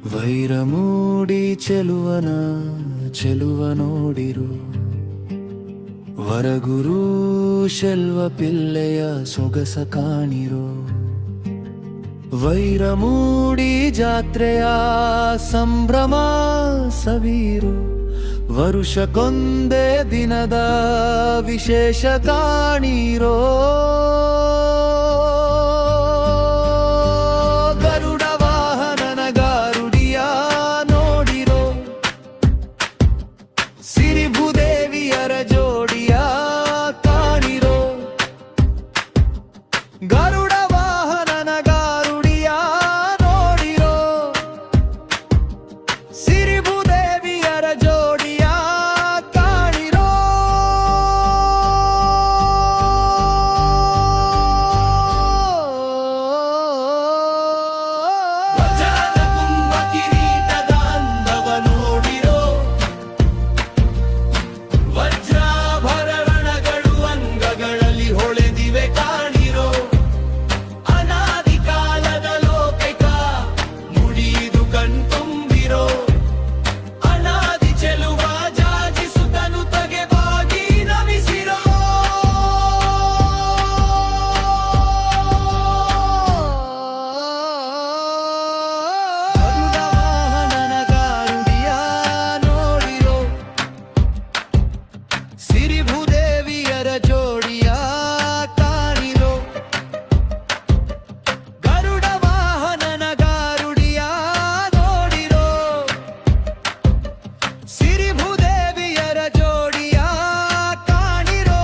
ವೈರಮೂಡಿ ಚೆಲುವನ ನೋಡಿರು ವರಗುರು ಶೆಲ್ವ ಪಿಲ್ಲೆಯ ಸೊಗಸ ಕಾಣಿರೋ ವೈರಮೂಡಿ ಜಾತ್ರೆಯ ಸಂಭ್ರಮ ಸವೀರು ವರುಷಕ್ಕೊಂದೇ ದಿನದ ವಿಶೇಷ ಕಾಣಿರೋ ಗರುಡ ವಾಹನನ ಗಾರುಡಿಯ ನೋಡಿರೋ ಸಿರಿಭೂದೇವಿಯರ ಜೋಡಿಯ ಕಾಣಿರೋ ವಜ್ರದ ಕುಂಭ ಕಿರೀಟದ ಅಂದವ ನೋಡಿರೋ ವಜ್ರಾಭರಣಗಳು ಅಂಗಗಳಲ್ಲಿ ಹೊಳೆದಿವೆ ಕಾಣಿರೋ ಸಿರಿಭೂದೇವಿಯರ ಜೋಡಿಯ ಕಾಣಿರೋ ಗರುಡ ವಾಹನನ ಗಾರುಡಿಯ ನೋಡಿರೋ ಸಿರಿಭೂದೇವಿಯರ ಜೋಡಿಯ ಕಾಣಿರೋ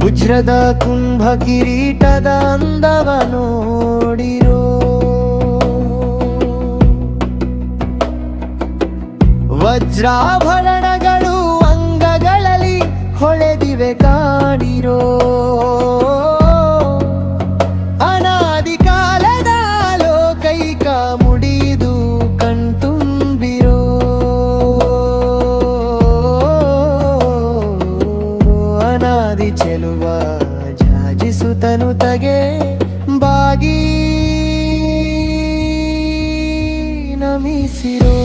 ವಜ್ರದ ಕುಂಭ ಕಿರೀಟದ ಅಂದವ ನೋಡಿರೋ ವಜ್ರಾಭರಣಗಳು ಅಂಗಗಳಲ್ಲಿ ಹೊಳೆದಿವೆ ಕಾಣಿರೋ ಅನಾದಿ ಕಾಲದ ಲೋಕೈಕ ಮುಡಿದು ಕಣ್ತುಂಬಿರೋ ಅನಾದಿ ಚೆಲುವ ಜಾಜಿಸುತ್ತನು ತಗೆ ಬಾಗಿ ನಮಿಸಿರೋ